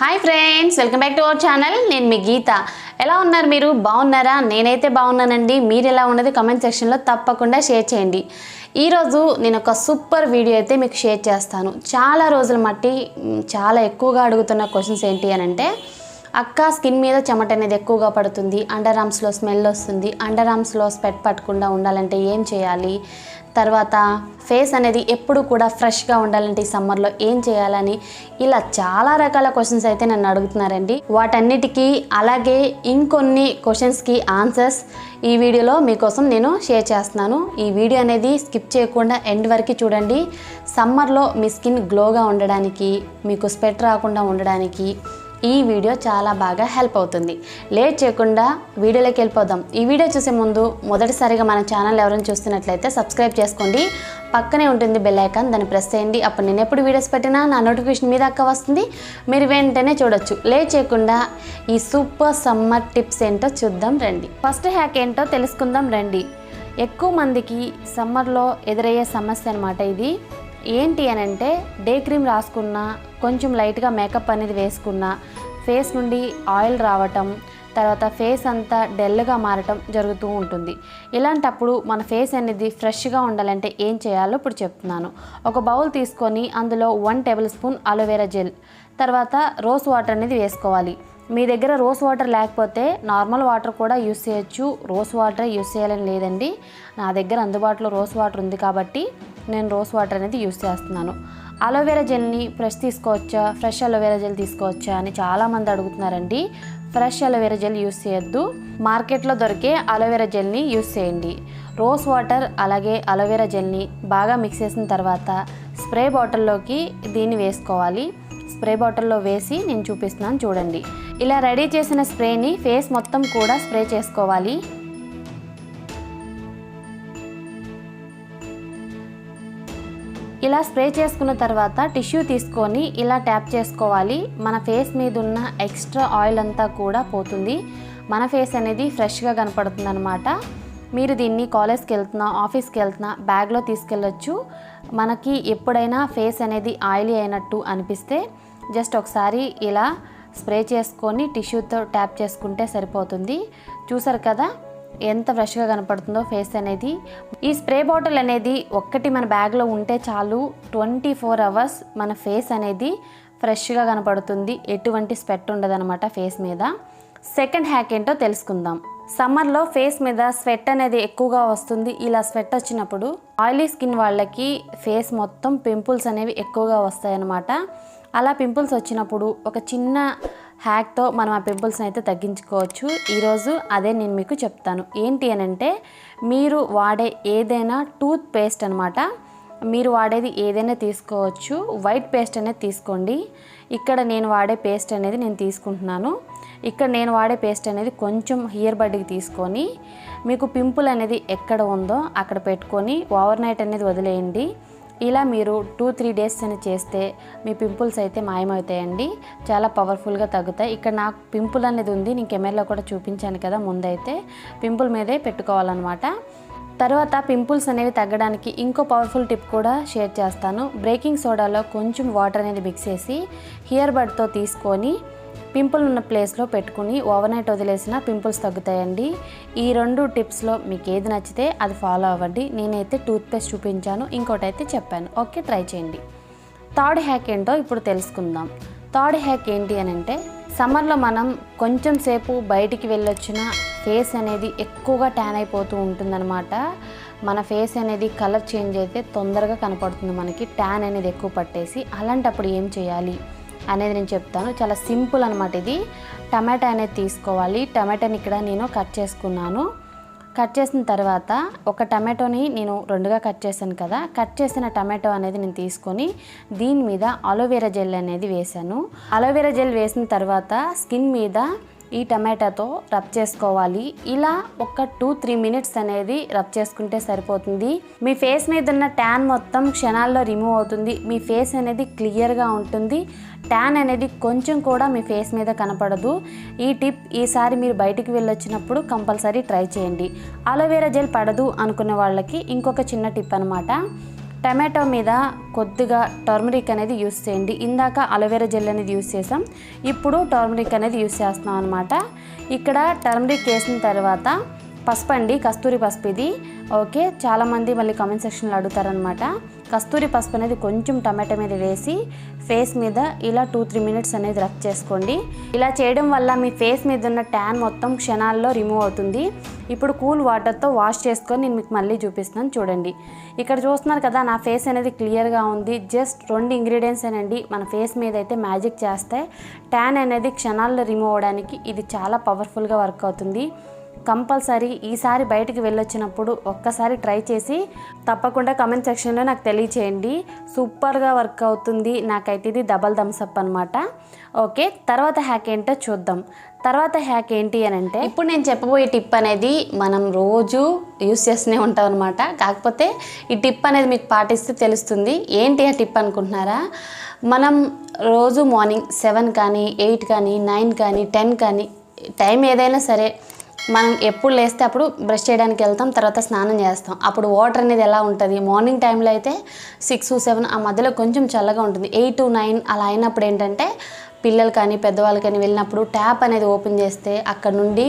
Hi friends, welcome back to our channel. నేను మీ గీత. ఎలా ఉన్నారు మీరు? బాగున్నారా? నేనైతే బాగున్నానండి. మీరు ఎలా ఉన్నది కామెంట్ సెక్షన్లో తప్పకుండా షేర్ చేయండి. ఈరోజు నేను ఒక సూపర్ వీడియో అయితే మీకు షేర్ చేస్తాను. చాలా రోజుల మట్టి చాలా ఎక్కువగా అడుగుతున్న క్వశ్చన్స్ ఏంటి అని అంటే, అక్క స్కిన్ మీద చెమట అనేది ఎక్కువగా పడుతుంది, అండర్ ఆర్మ్స్లో స్మెల్ వస్తుంది, అండర్ ఆర్మ్స్లో స్వెట్ పట్టకుండా ఉండాలంటే ఏం చేయాలి, తర్వాత ఫేస్ అనేది ఎప్పుడు కూడా ఫ్రెష్గా ఉండాలంటే ఈ సమ్మర్లో ఏం చేయాలని ఇలా చాలా రకాల క్వశ్చన్స్ అయితే నన్ను అడుగుతున్నారండి. వాటన్నిటికీ అలాగే ఇంకొన్ని క్వశ్చన్స్కి ఆన్సర్స్ ఈ వీడియోలో మీకోసం నేను షేర్ చేస్తున్నాను. ఈ వీడియో అనేది స్కిప్ చేయకుండా ఎండ్ వరకు చూడండి. సమ్మర్లో మీ స్కిన్ గ్లోగా ఉండడానికి, మీకు స్వెట్ రాకుండా ఉండడానికి ఈ వీడియో చాలా బాగా హెల్ప్ అవుతుంది. లేట్ చేయకుండా వీడియోలోకి వెళ్ళిపోదాం. ఈ వీడియో చూసే ముందు మొదటిసారిగా మన ఛానల్ ఎవరైనా చూస్తున్నట్లయితే సబ్స్క్రైబ్ చేసుకోండి. పక్కనే ఉంటుంది బెల్ ఐకాన్, దాన్ని ప్రెస్ చేయండి. అప్పుడు నేను ఎప్పుడు వీడియోస్ పెట్టినా నా నోటిఫికేషన్ మీద అక్క వస్తుంది, మీరు వెంటనే చూడొచ్చు. లేట్ చేయకుండా ఈ సూపర్ సమ్మర్ టిప్స్ ఏంటో చూద్దాం రండి. ఫస్ట్ హ్యాక్ ఏంటో తెలుసుకుందాం రండి. ఎక్కువ మందికి సమ్మర్లో ఎదురయ్యే సమస్య అనమాట ఇది. ఏంటి అని అంటే, డే క్రీమ్ రాసుకున్నా, కొంచెం లైట్గా మేకప్ అనేది వేసుకున్నా ఫేస్ నుండి ఆయిల్ రావటం, తర్వాత ఫేస్ అంతా డల్గా మారటం జరుగుతూ ఉంటుంది. ఇలాంటప్పుడు మన ఫేస్ అనేది ఫ్రెష్గా ఉండాలంటే ఏం చేయాలో ఇప్పుడు చెప్తున్నాను. ఒక బౌల్ తీసుకొని అందులో 1 టేబుల్ స్పూన్ అలోవెరా జెల్, తర్వాత రోజ్ వాటర్ అనేది వేసుకోవాలి. మీ దగ్గర రోజ్ వాటర్ లేకపోతే నార్మల్ వాటర్ కూడా యూస్ చేయొచ్చు. రోజ్ వాటర్ యూస్ చేయాలని లేదండి, నా దగ్గర అందుబాటులో రోజ్ వాటర్ ఉంది కాబట్టి నేను రోజ్ వాటర్ అనేది యూస్ చేస్తున్నాను. అలోవెరా జెల్ని ఫ్రెష్ అలోవెరా జెల్ తీసుకోవచ్చా అని చాలామంది అడుగుతున్నారండి. ఫ్రెష్ అలోవెరా జెల్ యూస్ చేయొద్దు, మార్కెట్లో దొరికే అలోవెరా జెల్ని యూస్ చేయండి. రోజ్ వాటర్ అలాగే అలోవెరా జెల్ని బాగా మిక్స్ చేసిన తర్వాత స్ప్రే బాటిల్లోకి దీన్ని వేసుకోవాలి. స్ప్రే బాటిల్లో వేసి నేను చూపిస్తున్నాను చూడండి. ఇలా రెడీ చేసిన స్ప్రేని ఫేస్ మొత్తం కూడా స్ప్రే చేసుకోవాలి. ఇలా స్ప్రే చేసుకున్న తర్వాత టిష్యూ తీసుకొని ఇలా ట్యాప్ చేసుకోవాలి. మన ఫేస్ మీద ఉన్న ఎక్స్ట్రా ఆయిల్ అంతా కూడా పోతుంది. మన ఫేస్ అనేది ఫ్రెష్గా కనపడుతుంది అనమాట. మీరు దీన్ని కాలేజ్కి వెళ్తున్నా, ఆఫీస్కి వెళ్తున్నా బ్యాగ్లో తీసుకెళ్ళొచ్చు. మనకి ఎప్పుడైనా ఫేస్ అనేది ఆయిలీ అయినట్టు అనిపిస్తే జస్ట్ ఒకసారి ఇలా స్ప్రే చేసుకొని టిష్యూతో ట్యాప్ చేసుకుంటే సరిపోతుంది. చూసారు కదా ఎంత ఫ్రెష్గా కనపడుతుందో ఫేస్ అనేది. ఈ స్ప్రే బాటిల్ అనేది ఒక్కటి మన బ్యాగ్లో ఉంటే చాలు, 24 అవర్స్ మన ఫేస్ అనేది ఫ్రెష్గా కనపడుతుంది. ఎటువంటి స్వెట్ ఉండదన్నమాట ఫేస్ మీద. సెకండ్ హ్యాక్ ఏంటో తెలుసుకుందాం. సమ్మర్లో ఫేస్ మీద స్వెట్ అనేది ఎక్కువగా వస్తుంది. ఇలా స్వెట్ వచ్చినప్పుడు ఆయిలీ స్కిన్ వాళ్ళకి ఫేస్ మొత్తం పింపుల్స్ అనేవి ఎక్కువగా వస్తాయన్నమాట. అలా పింపుల్స్ వచ్చినప్పుడు ఒక చిన్న హ్యాక్తో మనం ఆ పింపుల్స్ని అయితే తగ్గించుకోవచ్చు. ఈరోజు అదే నేను మీకు చెప్తాను. ఏంటి అని అంటే, మీరు వాడే ఏదైనా టూత్ పేస్ట్ అనమాట, మీరు వాడేది ఏదైనా తీసుకోవచ్చు. వైట్ పేస్ట్ అనేది తీసుకోండి. ఇక్కడ నేను వాడే పేస్ట్ అనేది నేను తీసుకుంటున్నాను. ఇక్కడ నేను వాడే పేస్ట్ అనేది కొంచెం హియర్ బడ్కి తీసుకొని, మీకు పింపుల్ అనేది ఎక్కడ ఉందో అక్కడ పెట్టుకొని ఓవర్ నైట్ అనేది వదిలేయండి. ఇలా మీరు 2-3 డేస్ అని చేస్తే మీ పింపుల్స్ అయితే మాయమవుతాయండి. చాలా పవర్ఫుల్గా తగ్గుతాయి. ఇక్కడ నాకు పింపుల్ అనేది ఉంది, నేను కెమెరాలో కూడా చూపించాను కదా. ముందైతే పింపుల్ మీదే పెట్టుకోవాలన్నమాట. తర్వాత పింపుల్స్ అనేవి తగ్గడానికి ఇంకో పవర్ఫుల్ టిప్ కూడా షేర్ చేస్తాను. బేకింగ్ సోడాలో కొంచెం వాటర్ అనేది మిక్స్ చేసి హియర్ బడ్తో తీసుకొని పింపుల్ ఉన్న ప్లేస్లో పెట్టుకుని ఓవర్ నైట్ వదిలేసిన పింపుల్స్ తగ్గుతాయండి. ఈ 2 టిప్స్లో మీకు ఏది నచ్చితే అది ఫాలో అవ్వండి. నేనైతే టూత్పేస్ట్ చూపించాను, ఇంకోటి అయితే చెప్పాను. ఓకే, ట్రై చేయండి. థర్డ్ హ్యాక్ ఏంటో ఇప్పుడు తెలుసుకుందాం. థర్డ్ హ్యాక్ ఏంటి అని అంటే, సమ్మర్లో మనం కొంచెం సేపు బయటికి వెళ్ళొచ్చిన ఫేస్ అనేది ఎక్కువగా ట్యాన్ అయిపోతూ ఉంటుందన్నమాట. మన ఫేస్ అనేది కలర్ చేంజ్ అయితే తొందరగా కనపడుతుంది మనకి, ట్యాన్ అనేది ఎక్కువ పట్టేసి. అలాంటప్పుడు ఏం చేయాలి అనేది నేను చెప్తాను. చాలా సింపుల్ అనమాట ఇది. టమాటా అనేది తీసుకోవాలి. టమాటాని ఇక్కడ నేను కట్ చేసుకున్నాను. కట్ చేసిన తర్వాత ఒక టమాటోని నేను 2గా కట్ చేశాను కదా. కట్ చేసిన టమాటో అనేది నేను తీసుకొని దీని మీద అలోవెరా జెల్ అనేది వేసాను. అలోవెరా జెల్ వేసిన తర్వాత స్కిన్ మీద ఈ టమాటాతో రబ్ చేసుకోవాలి. ఇలా ఒక 2-3 మినిట్స్ అనేది రబ్ చేసుకుంటే సరిపోతుంది. మీ ఫేస్ మీద ఉన్న ట్యాన్ మొత్తం క్షణాల్లో రిమూవ్ అవుతుంది. మీ ఫేస్ అనేది క్లియర్గా ఉంటుంది. ట్యాన్ అనేది కొంచెం కూడా మీ ఫేస్ మీద కనపడదు. ఈ టిప్ ఈసారి మీరు బయటికి వెళ్ళొచ్చినప్పుడు కంపల్సరీ ట్రై చేయండి. అలోవెరా జెల్ పడదు అనుకునే వాళ్ళకి ఇంకొక చిన్న టిప్ అనమాట. టమాటో మీద కొద్దిగా టర్మరిక్ అనేది యూస్ చేయండి. ఇందాక అలోవెరా జెల్ అనేది యూస్ చేసాం, ఇప్పుడు టర్మరిక్ అనేది యూస్ చేస్తున్నాం అనమాట. ఇక్కడ టర్మరిక్ వేసిన తర్వాత పసుపు అండి, కస్తూరి పసుపు ఇది. ఓకే, చాలామంది మళ్ళీ కామెంట్ సెక్షన్లో అడుగుతారనమాట. కస్తూరి పసుపు అనేది కొంచెం టమాటో మీద వేసి ఫేస్ మీద ఇలా 2-3 మినిట్స్ అనేది రబ్ చేసుకోండి. ఇలా చేయడం వల్ల మీ ఫేస్ మీద ఉన్న ట్యాన్ మొత్తం క్షణాల్లో రిమూవ్ అవుతుంది. ఇప్పుడు కూల్ వాటర్తో వాష్ చేసుకొని నేను మీకు మళ్ళీ చూపిస్తున్నాను చూడండి. ఇక్కడ చూస్తున్నారు కదా, నా ఫేస్ అనేది క్లియర్గా ఉంది. జస్ట్ 2 ఇంగ్రీడియంట్స్ అనండి మన ఫేస్ మీద అయితే మ్యాజిక్ చేస్తాయి. ట్యాన్ అనేది క్షణాల్లో రిమూవ్ అవ్వడానికి ఇది చాలా పవర్ఫుల్గా వర్క్ అవుతుంది. కంపల్సరీ ఈసారి బయటికి వెళ్ళొచ్చినప్పుడు ఒక్కసారి ట్రై చేసి తప్పకుండా కామెంట్ సెక్షన్లో నాకు తెలియచేయండి. సూపర్గా వర్క్ అవుతుంది. నాకైతే ఇది డబల్ థమ్స్ అప్ అనమాట. ఓకే, తర్వాత హ్యాక్ ఏంటో చూద్దాం. తర్వాత హ్యాక్ ఏంటి అని అంటే, ఇప్పుడు నేను చెప్పబోయే టిప్ అనేది మనం రోజు యూస్ చేస్తూనే ఉంటాం అనమాట. కాకపోతే ఈ టిప్ అనేది మీకు పాటిస్తే తెలుస్తుంది. ఏంటి ఆ టిప్ అనుకుంటున్నారా? మనం రోజు మార్నింగ్ 7 కానీ 8 కానీ 9 కానీ 10 కానీ టైం ఏదైనా సరే మనం ఎప్పుడు లేస్తే అప్పుడు బ్రష్ చేయడానికి వెళ్తాం, తర్వాత స్నానం చేస్తాం. అప్పుడు వాటర్ అనేది ఎలా ఉంటుంది? మార్నింగ్ టైంలో అయితే 6-7 ఆ మధ్యలో కొంచెం చల్లగా ఉంటుంది. 8-9 అలా అయినప్పుడు ఏంటంటే పిల్లలు కానీ పెద్దవాళ్ళు కానీ వెళ్ళినప్పుడు ట్యాప్ అనేది ఓపెన్ చేస్తే అక్కడ నుండి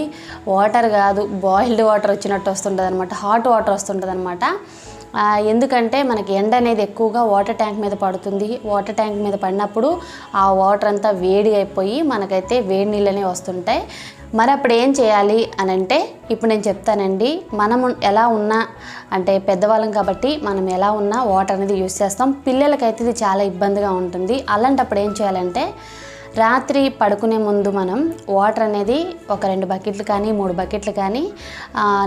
వాటర్ కాదు, బాయిల్డ్ వాటర్ వచ్చినట్టు వస్తుంటుంది అనమాట. హాట్ వాటర్ వస్తుంటుంది అనమాట. ఎందుకంటే మనకి ఎండ అనేది ఎక్కువగా వాటర్ ట్యాంక్ మీద పడుతుంది. వాటర్ ట్యాంక్ మీద పడినప్పుడు ఆ వాటర్ అంతా వేడి అయిపోయి మనకైతే వేడి నీళ్ళనే వస్తుంటాయి. మరి అప్పుడు ఏం చేయాలి అని అంటే ఇప్పుడు నేను చెప్తానండి. మనం ఎలా ఉన్నా అంటే పెద్దవాళ్ళం కాబట్టి మనం ఎలా ఉన్నా వాటర్ అనేది యూస్ చేస్తాం. పిల్లలకైతే ఇది చాలా ఇబ్బందిగా ఉంటుంది. అలాంటప్పుడు ఏం చేయాలంటే రాత్రి పడుకునే ముందు మనం వాటర్ అనేది ఒక 2 బకెట్లు కానీ 3 బకెట్లు కానీ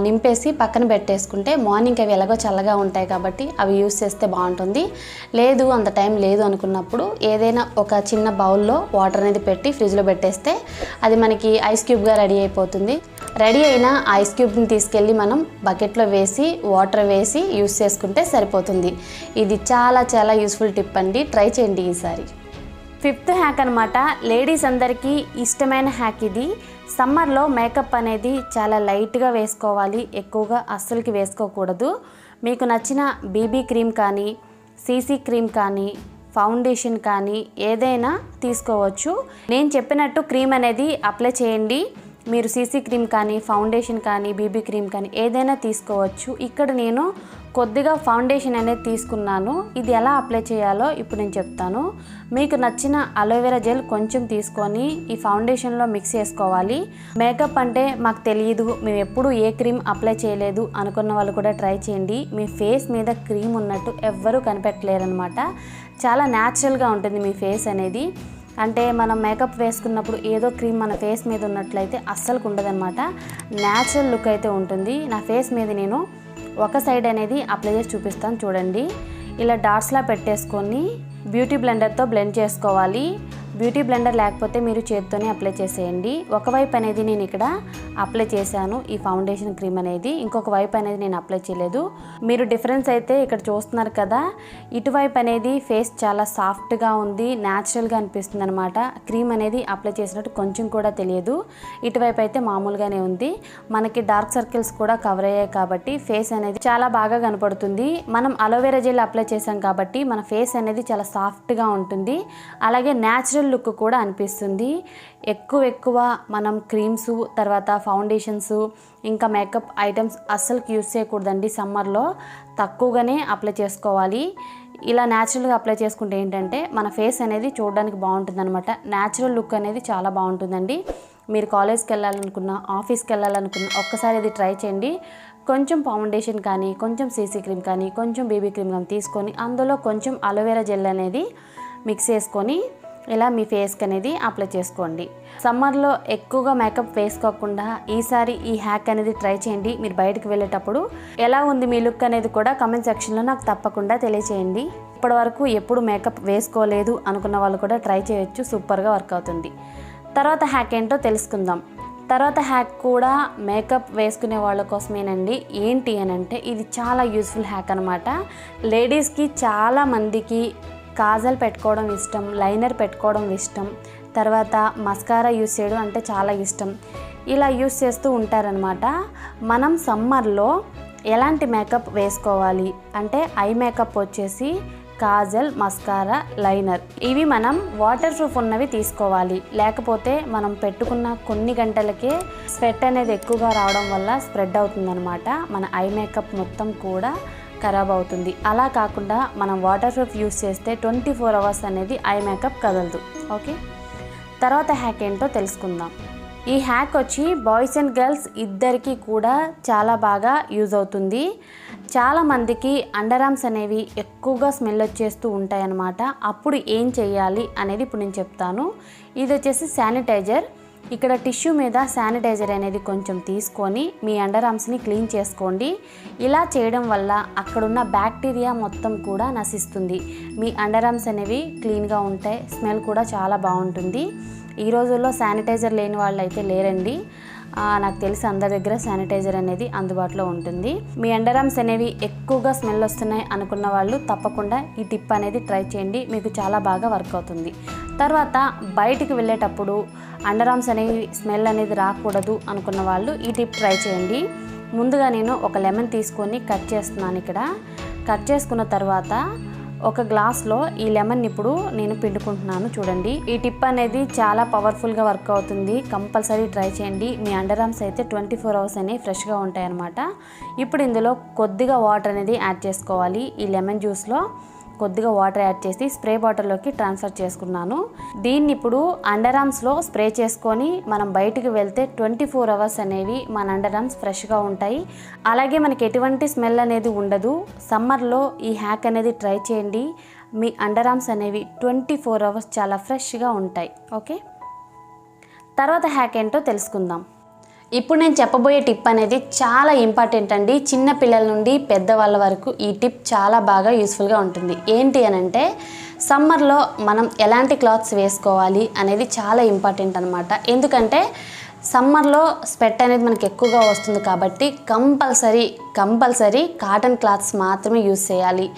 నింపేసి పక్కన పెట్టేసుకుంటే మార్నింగ్ అవి ఎలాగో చల్లగా ఉంటాయి కాబట్టి అవి యూస్ చేస్తే బాగుంటుంది. లేదు అంత టైం లేదు అనుకున్నప్పుడు ఏదైనా ఒక చిన్న బౌల్లో వాటర్ అనేది పెట్టి ఫ్రిడ్జ్లో పెట్టేస్తే అది మనకి ఐస్ క్యూబ్గా రెడీ అయిపోతుంది. రెడీ అయిన ఐస్ క్యూబ్ని తీసుకెళ్ళి మనం బకెట్లో వేసి వాటర్ వేసి యూస్ చేసుకుంటే సరిపోతుంది. ఇది చాలా చాలా యూస్ఫుల్ టిప్ అండి, ట్రై చేయండి ఈసారి. 5th హ్యాక్ అనమాట. లేడీస్ అందరికీ ఇష్టమైన హ్యాక్ ఇది. సమ్మర్లో మేకప్ అనేది చాలా లైట్గా వేసుకోవాలి, ఎక్కువగా అస్సలకి వేసుకోకూడదు. మీకు నచ్చిన బీబీ క్రీమ్ కానీ సీసీ క్రీమ్ కానీ ఫౌండేషన్ కానీ ఏదైనా తీసుకోవచ్చు. నేను చెప్పినట్టు క్రీమ్ అనేది అప్లై చేయండి. మీరు సీసీ క్రీమ్ కానీ ఫౌండేషన్ కానీ బీబీ క్రీమ్ కానీ ఏదైనా తీసుకోవచ్చు. ఇక్కడ నేను కొద్దిగా ఫౌండేషన్ అనేది తీసుకున్నాను. ఇది ఎలా అప్లై చేయాలో ఇప్పుడు నేను చెప్తాను. మీకు నచ్చిన అలోవెరా జెల్ కొంచెం తీసుకొని ఈ ఫౌండేషన్లో మిక్స్ చేసుకోవాలి. మేకప్ అంటే మాకు తెలియదు, మేము ఎప్పుడు ఏ క్రీమ్ అప్లై చేయలేదు అనుకున్న వాళ్ళు కూడా ట్రై చేయండి. మీ ఫేస్ మీద క్రీమ్ ఉన్నట్టు ఎవ్వరూ కనిపెట్టలేరు అనమాట. చాలా న్యాచురల్గా ఉంటుంది మీ ఫేస్ అనేది. అంటే మనం మేకప్ వేసుకున్నప్పుడు ఏదో క్రీమ్ మన ఫేస్ మీద ఉన్నట్లయితే అస్సలు ఉండదన్నమాట. న్యాచురల్ లుక్ అయితే ఉంటుంది. నా ఫేస్ మీద నేను ఒక సైడ్ అనేది అప్లై చేసి చూపిస్తాను చూడండి. ఇలా డాట్స్లా పెట్టేసుకొని బ్యూటీ బ్లెండర్తో బ్లెండ్ చేసుకోవాలి. బ్యూటీ బ్లెండర్ లేకపోతే మీరు చేతితోనే అప్లై చేసేయండి. ఒకవైపు అనేది నేను ఇక్కడ అప్లై చేశాను ఈ ఫౌండేషన్ క్రీమ్ అనేది, ఇంకొక వైపు అనేది నేను అప్లై చేయలేదు. మీరు డిఫరెన్స్ అయితే ఇక్కడ చూస్తున్నారు కదా. ఇటువైపు అనేది ఫేస్ చాలా సాఫ్ట్గా ఉంది, న్యాచురల్గా అనిపిస్తుంది అనమాట. క్రీమ్ అనేది అప్లై చేసినట్టు కొంచెం కూడా తెలియదు. ఇటువైపు అయితే మామూలుగానే ఉంది. మనకి డార్క్ సర్కిల్స్ కూడా కవర్ అయ్యాయి కాబట్టి ఫేస్ అనేది చాలా బాగా కనపడుతుంది. మనం అలోవెరా జెల్ అప్లై చేసాం కాబట్టి మన ఫేస్ అనేది చాలా సాఫ్ట్గా ఉంటుంది. అలాగే న్యాచురల్ లుక్ కూడా అనిపిస్తుంది. ఎక్కువ మనం క్రీమ్స్ తర్వాత ఫౌండేషన్స్ ఇంకా మేకప్ ఐటమ్స్ అస్సలు యూస్ చేయకూడదండి. సమ్మర్లో తక్కువగానే అప్లై చేసుకోవాలి. ఇలా న్యాచురల్గా అప్లై చేసుకుంటే ఏంటంటే మన ఫేస్ అనేది చూడడానికి బాగుంటుంది అనమాట. న్యాచురల్ లుక్ అనేది చాలా బాగుంటుందండి. మీరు కాలేజ్కి వెళ్ళాలనుకున్నా ఆఫీస్కి వెళ్ళాలనుకున్నా ఒక్కసారి ఇది ట్రై చేయండి. కొంచెం ఫౌండేషన్ కానీ కొంచెం సీసీ క్రీమ్ కానీ కొంచెం బేబీ క్రీమ్ కానీ తీసుకొని అందులో కొంచెం అలోవెరా జెల్ అనేది మిక్స్ చేసుకొని ఇలా మీ ఫేస్కి అనేది అప్లై చేసుకోండి. సమ్మర్లో ఎక్కువగా మేకప్ వేసుకోకుండా ఈసారి ఈ హ్యాక్ అనేది ట్రై చేయండి. మీరు బయటకు వెళ్ళేటప్పుడు ఎలా ఉంది మీ లుక్ అనేది కూడా కామెంట్ సెక్షన్లో నాకు తప్పకుండా తెలియచేయండి. ఇప్పటి వరకు ఎప్పుడు మేకప్ వేసుకోలేదు అనుకున్న వాళ్ళు కూడా ట్రై చేయొచ్చు, సూపర్గా వర్క్ అవుతుంది. తర్వాత హ్యాక్ ఏంటో తెలుసుకుందాం. తర్వాత హ్యాక్ కూడా మేకప్ వేసుకునే వాళ్ళ కోసమేనండి. ఏంటి అని అంటే ఇది చాలా యూస్ఫుల్ హ్యాక్ అనమాట. లేడీస్కి చాలా మందికి కాజల్ పెట్టుకోవడం ఇష్టం, లైనర్ పెట్టుకోవడం ఇష్టం, తర్వాత మస్కారా యూస్ చేయడం అంటే చాలా ఇష్టం. ఇలా యూస్ చేస్తూ ఉంటారనమాట. మనం సమ్మర్లో ఎలాంటి మేకప్ వేసుకోవాలి అంటే ఐ మేకప్ వచ్చేసి కాజల్, మస్కారా, లైనర్ ఇవి మనం వాటర్ ప్రూఫ్ ఉన్నవి తీసుకోవాలి. లేకపోతే మనం పెట్టుకున్న కొన్ని గంటలకే స్వెట్ అనేది ఎక్కువగా రావడం వల్ల స్ప్రెడ్ అవుతుందన్నమాట. మన ఐ మేకప్ మొత్తం కూడా ఖరాబ్ అవుతుంది. అలా కాకుండా మనం వాటర్ ప్రూఫ్ యూస్ చేస్తే 24 అవర్స్ అనేది ఐ మేకప్ కదలదు. ఓకే, తర్వాత హ్యాక్ ఏంటో తెలుసుకుందాం. ఈ హ్యాక్ వచ్చి బాయ్స్ అండ్ గర్ల్స్ ఇద్దరికీ కూడా చాలా బాగా యూజ్ అవుతుంది. చాలామందికి అండర్ ఆర్మ్స్ అనేవి ఎక్కువగా స్మెల్ వచ్చేస్తూ ఉంటాయి అన్నమాట. అప్పుడు ఏం చేయాలి అనేది ఇప్పుడు నేను చెప్తాను. ఇది వచ్చేసి శానిటైజర్. ఇక్కడ టిష్యూ మీద శానిటైజర్ అనేది కొంచెం తీసుకొని మీ అండర్ ఆర్మ్స్ని క్లీన్ చేసుకోండి. ఇలా చేయడం వల్ల అక్కడున్న బ్యాక్టీరియా మొత్తం కూడా నశిస్తుంది. మీ అండర్ ఆర్మ్స్ అనేవి క్లీన్గా ఉంటాయి, స్మెల్ కూడా చాలా బాగుంటుంది. ఈ రోజుల్లో శానిటైజర్ లేని వాళ్ళు అయితే లేరండి. నాకు తెలిసి అందరి దగ్గర శానిటైజర్ అనేది అందుబాటులో ఉంటుంది. మీ అండర్ ఆర్మ్స్ అనేవి ఎక్కువగా స్మెల్ వస్తున్నాయి అనుకున్న వాళ్ళు తప్పకుండా ఈ టిప్ అనేది ట్రై చేయండి, మీకు చాలా బాగా వర్క్ అవుతుంది. తర్వాత బయటికి వెళ్ళేటప్పుడు అండర్ ఆర్మ్స్ అనేవి స్మెల్ అనేది రాకూడదు అనుకున్న వాళ్ళు ఈ టిప్ ట్రై చేయండి. ముందుగా నేను ఒక లెమన్ తీసుకొని కట్ చేస్తున్నాను. ఇక్కడ కట్ చేసుకున్న తర్వాత ఒక గ్లాస్లో ఈ లెమన్ ఇప్పుడు నేను పిండుకుంటున్నాను. చూడండి, ఈ టిప్ అనేది చాలా పవర్ఫుల్గా వర్క్ అవుతుంది. కంపల్సరీ ట్రై చేయండి. మీ అండర్ ఆర్మ్స్ అయితే 24 అవర్స్ అనేవి ఫ్రెష్గా ఉంటాయి అన్నమాట. ఇప్పుడు ఇందులో కొద్దిగా వాటర్ అనేది యాడ్ చేసుకోవాలి. ఈ లెమన్ జ్యూస్లో కొద్దిగా వాటర్ యాడ్ చేసి స్ప్రే బాటిల్లోకి ట్రాన్స్ఫర్ చేసుకున్నాను. దీన్ని ఇప్పుడు అండర్ ఆర్మ్స్లో స్ప్రే చేసుకొని మనం బయటికి వెళ్తే 24 అవర్స్ అనేవి మన అండర్ ఆర్మ్స్ ఫ్రెష్గా ఉంటాయి. అలాగే మనకి ఎటువంటి స్మెల్ అనేది ఉండదు. సమ్మర్లో ఈ హ్యాక్ అనేది ట్రై చేయండి. మీ అండర్ ఆర్మ్స్ అనేవి 24 అవర్స్ చాలా ఫ్రెష్గా ఉంటాయి. ఓకే, తర్వాత హ్యాక్ ఏంటో తెలుసుకుందాం. ఇప్పుడు నేను చెప్పబోయే టిప్ అనేది చాలా ఇంపార్టెంట్ అండి. చిన్న పిల్లల నుండి పెద్దవాళ్ళ వరకు ఈ టిప్ చాలా బాగా యూస్ఫుల్గా ఉంటుంది. ఏంటి అని అంటే సమ్మర్లో మనం ఎలాంటి క్లాత్స్ వేసుకోవాలి అనేది చాలా ఇంపార్టెంట్ అనమాట. ఎందుకంటే సమ్మర్లో స్వెట్ అనేది మనకి ఎక్కువగా వస్తుంది కాబట్టి కంపల్సరీ కాటన్ క్లాత్స్ మాత్రమే యూస్ చేయాలి.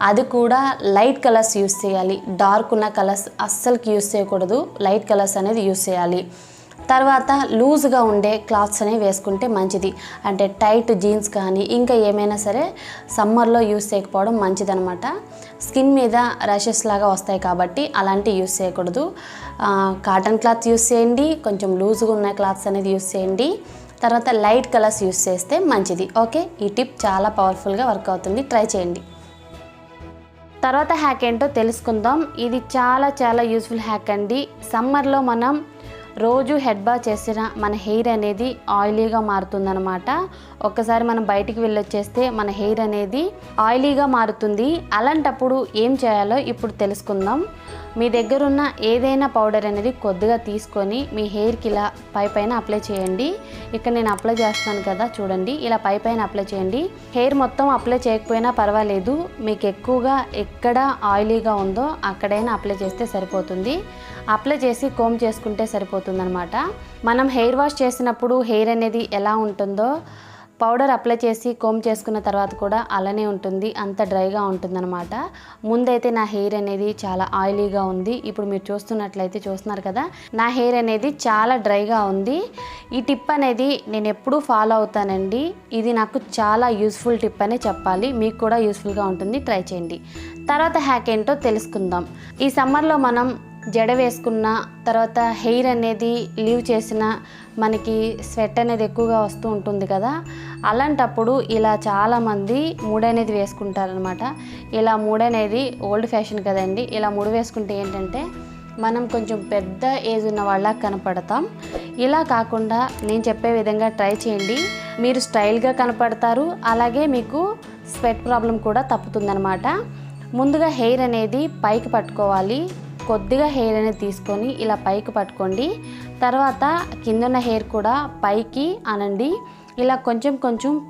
అది కూడా లైట్ కలర్స్ యూస్ చేయాలి. డార్క్ ఉన్న కలర్స్ అస్సలకి యూస్ చేయకూడదు. లైట్ కలర్స్ అనేది యూస్ చేయాలి. తర్వాత లూజ్గా ఉండే క్లాత్స్ అనేవి వేసుకుంటే మంచిది. అంటే టైట్ జీన్స్ కానీ ఇంకా ఏమైనా సరే సమ్మర్లో యూస్ చేయకపోవడం మంచిదనమాట. స్కిన్ మీద ర్యాషెస్ లాగా వస్తాయి కాబట్టి అలాంటివి యూస్ చేయకూడదు. కాటన్ క్లాత్ యూస్ చేయండి. కొంచెం లూజ్గా ఉన్న క్లాత్స్ అనేది యూస్ చేయండి. తర్వాత లైట్ కలర్స్ యూస్ చేస్తే మంచిది. ఓకే, ఈ టిప్ చాలా పవర్ఫుల్గా వర్క్ అవుతుంది, ట్రై చేయండి. తర్వాత హ్యాక్ ఏంటో తెలుసుకుందాం. ఇది చాలా యూస్ఫుల్ హ్యాక్ అండి. సమ్మర్లో మనం రోజు హెడ్ బాత్ చేసిన మన హెయిర్ అనేది ఆయిలీగా మారుతుందన్నమాట. ఒక్కసారి మనం బయటికి వెళ్ళొచ్చేస్తే మన హెయిర్ అనేది ఆయిలీగా మారుతుంది. అలాంటప్పుడు ఏం చేయాలో ఇప్పుడు తెలుసుకుందాం. మీ దగ్గర ఉన్న ఏదైనా పౌడర్ అనేది కొద్దిగా తీసుకొని మీ హెయిర్కి ఇలా పైన అప్లై చేయండి. ఇక్కడ నేను అప్లై చేస్తున్నాను కదా, చూడండి, ఇలా పైన అప్లై చేయండి. హెయిర్ మొత్తం అప్లై చేయకపోయినా పర్వాలేదు. మీకు ఎక్కువగా ఎక్కడ ఆయిలీగా ఉందో అక్కడైనా అప్లై చేస్తే సరిపోతుంది. అప్లై చేసి కోమ్ చేసుకుంటే సరిపోతుందన్నమాట. మనం హెయిర్ వాష్ చేసినప్పుడు హెయిర్ అనేది ఎలా ఉంటుందో పౌడర్ అప్లై చేసి కోమ్ చేసుకున్న తర్వాత కూడా అలానే ఉంటుంది, అంత డ్రైగా ఉంటుందన్నమాట. ముందైతే నా హెయిర్ అనేది చాలా ఆయిలీగా ఉంది. ఇప్పుడు మీరు చూస్తున్నారు కదా, నా హెయిర్ అనేది చాలా డ్రైగా ఉంది. ఈ టిప్ అనేది నేను ఎప్పుడూ ఫాలో అవుతానండి. ఇది నాకు చాలా యూస్ఫుల్ టిప్ అనే చెప్పాలి. మీకు కూడా యూస్ఫుల్గా ఉంటుంది, ట్రై చేయండి. తర్వాత హ్యాక్ ఏంటో తెలుసుకుందాం. ఈ సమ్మర్లో మనం జడ వేసుకున్న తర్వాత హెయిర్ అనేది లీవ్ చేసిన మనకి స్వెట్ అనేది ఎక్కువగా వస్తూ ఉంటుంది కదా, అలాంటప్పుడు ఇలా చాలామంది ముడి అనేది వేసుకుంటారనమాట. ఇలా ముడి అనేది ఓల్డ్ ఫ్యాషన్ కదండి. ఇలా ముడి వేసుకుంటే ఏంటంటే మనం కొంచెం పెద్ద ఏజ్ ఉన్న వాళ్ళ కనపడతాం. ఇలా కాకుండా నేను చెప్పే విధంగా ట్రై చేయండి. మీరు స్టైల్గా కనపడతారు, అలాగే మీకు స్వెట్ ప్రాబ్లం కూడా తప్పుతుందనమాట. ముందుగా హెయిర్ అనేది పైకి పట్టుకోవాలి. కొద్దిగా హెయిర్ అనేది తీసుకొని ఇలా పైకి పట్టుకోండి. తర్వాత కిందన్న హెయిర్ కూడా పైకి అనండి. ఇలా కొంచెం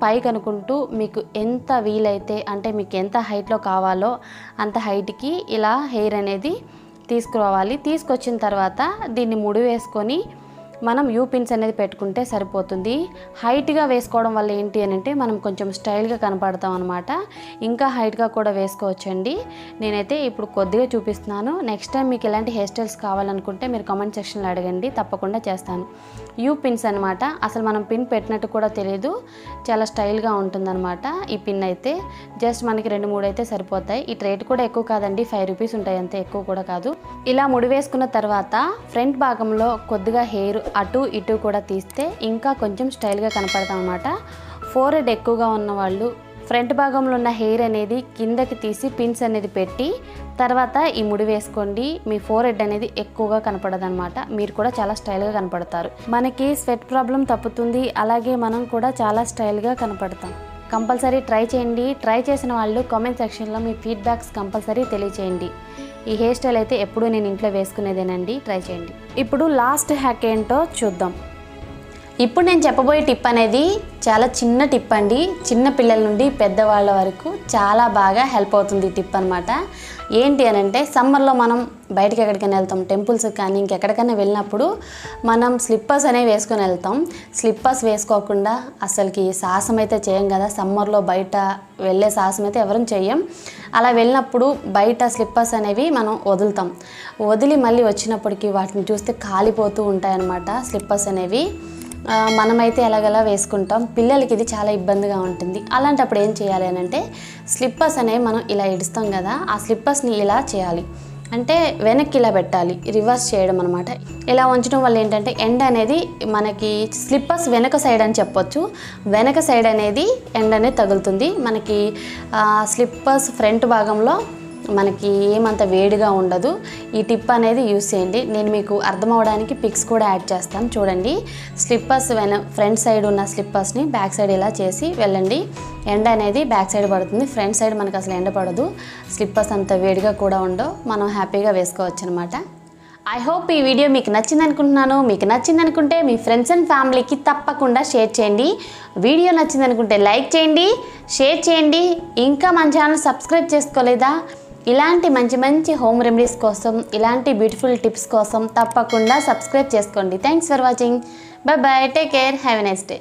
పైకి అనుకుంటూ మీకు ఎంత వీలైతే అంటే మీకు ఎంత హైట్లో కావాలో అంత హైట్కి ఇలా హెయిర్ అనేది తీసుకురావాలి. తీసుకొచ్చిన తర్వాత దీన్ని ముడి వేసుకొని మనం యూ పిన్స్ అనేది పెట్టుకుంటే సరిపోతుంది. హైట్గా వేసుకోవడం వల్ల ఏంటి అని అంటే మనం కొంచెం స్టైల్గా కనపడతాం అనమాట. ఇంకా హైట్గా కూడా వేసుకోవచ్చండి. నేనైతే ఇప్పుడు కొద్దిగా చూపిస్తున్నాను. నెక్స్ట్ టైం మీకు ఎలాంటి హెయిర్ స్టైల్స్ కావాలనుకుంటే మీరు కామెంట్ సెక్షన్లో అడగండి, తప్పకుండా చేస్తాను. యూ పిన్స్ అనమాట. అసలు మనం పిన్ పెట్టినట్టు కూడా తెలియదు, చాలా స్టైల్గా ఉంటుందన్నమాట. ఈ పిన్ అయితే జస్ట్ మనకి 2-3 అయితే సరిపోతాయి. ఈ రేట్ కూడా ఎక్కువ కాదండి, 5 రూపీస్ ఉంటాయి అంతే, ఎక్కువ కూడా కాదు. ఇలా ముడి వేసుకున్న తర్వాత ఫ్రంట్ భాగంలో కొద్దిగా హెయిర్ అటు ఇటు కూడా తీస్తే ఇంకా కొంచెం స్టైల్గా కనపడతాం అన్నమాట. ఫోర్ హెడ్ ఎక్కువగా ఉన్న వాళ్ళు ఫ్రంట్ భాగంలో ఉన్న హెయిర్ అనేది కిందకి తీసి పిన్స్ అనేది పెట్టి తర్వాత ఈ ముడి వేసుకోండి. మీ ఫోర్ హెడ్ అనేది ఎక్కువగా కనపడదు అనమాట. మీరు కూడా చాలా స్టైల్గా కనపడతారు. మనకి స్వెట్ ప్రాబ్లం తప్పుతుంది, అలాగే మనం కూడా చాలా స్టైల్గా కనపడతాం. కంపల్సరీ ట్రై చేయండి. ట్రై చేసిన వాళ్ళు కామెంట్ సెక్షన్లో మీ ఫీడ్బ్యాక్స్ కంపల్సరీ తెలియచేయండి. ఈ హెయిర్ స్టైల్ అయితే ఎప్పుడూ నేను ఇంట్లో వేసుకునేదేనండి, ట్రై చేయండి. ఇప్పుడు లాస్ట్ హ్యాక్ ఏంటో చూద్దాం. ఇప్పుడు నేను చెప్పబోయే టిప్ అనేది చాలా చిన్న టిప్ అండి. చిన్న పిల్లల నుండి పెద్దవాళ్ళ వరకు చాలా బాగా హెల్ప్ అవుతుంది ఈ టిప్ అనమాట. ఏంటి అని అంటే సమ్మర్లో మనం బయటకి ఎక్కడికైనా వెళ్తాం, టెంపుల్స్ కానీ ఇంకెక్కడికైనా వెళ్ళినప్పుడు మనం స్లిప్పర్స్ అనేవి వేసుకొని వెళ్తాం. స్లిప్పర్స్ వేసుకోకుండా అసలుకి సాహసం అయితే చేయం కదా. సమ్మర్లో బయట వెళ్ళే సాహసం అయితే ఎవరూ చేయం. అలా వెళ్ళినప్పుడు బయట స్లిప్పర్స్ అనేవి మనం వదులుతాం. వదిలి మళ్ళీ వచ్చినప్పటికీ వాటిని చూస్తే కాలిపోతూ ఉంటాయన్నమాట స్లిప్పర్స్ అనేవి. మనమైతే ఎలాగలా వేసుకుంటాం, పిల్లలకి ఇది చాలా ఇబ్బందిగా ఉంటుంది. అలాంటప్పుడు ఏం చేయాలి అని అంటే స్లిప్పర్స్ అనేవి మనం ఇలా ఇడుస్తాం కదా, ఆ స్లిప్పర్స్ని ఇలా చేయాలి. అంటే వెనక్కి ఇలా పెట్టాలి, రివర్స్ చేయడం అనమాట. ఇలా ఉంచడం వల్ల ఏంటంటే ఎండ అనేది మనకి స్లిప్పర్స్ వెనక సైడ్ అని చెప్పొచ్చు, వెనక సైడ్ అనేది ఎండ అనేది తగులుతుంది. మనకి స్లిప్పర్స్ ఫ్రంట్ భాగంలో మనకి ఏమంత వేడిగా ఉండదు. ఈ టిప్ అనేది యూస్ చేయండి. నేను మీకు అర్థం అవడానికి పిక్స్ కూడా యాడ్ చేస్తాను, చూడండి. స్లిప్పర్స్ ఫ్రంట్ సైడ్ ఉన్న స్లిప్పర్స్ని బ్యాక్ సైడ్ ఇలా చేసి వెళ్ళండి. ఎండ అనేది బ్యాక్ సైడ్ పడుతుంది, ఫ్రంట్ సైడ్ మనకు అసలు ఎండ పడదు. స్లిప్పర్స్ అంత వేడిగా కూడా ఉండవు, మనం హ్యాపీగా వేసుకోవచ్చు అనమాట. ఐ హోప్ ఈ వీడియో మీకు నచ్చింది అనుకుంటున్నాను. మీకు నచ్చింది అనుకుంటే మీ ఫ్రెండ్స్ అండ్ ఫ్యామిలీకి తప్పకుండా షేర్ చేయండి. వీడియో నచ్చింది అనుకుంటే లైక్ చేయండి, షేర్ చేయండి. ఇంకా మన ఛానల్ సబ్స్క్రైబ్ చేసుకోలేదా? ఇలాంటి మంచి మంచి హోమ్ రెమెడీస్ కోసం, ఇలాంటి బ్యూటిఫుల్ టిప్స్ కోసం తప్పకుండా సబ్స్క్రైబ్ చేసుకోండి. Thanks for watching. By by, take care, have a nice day.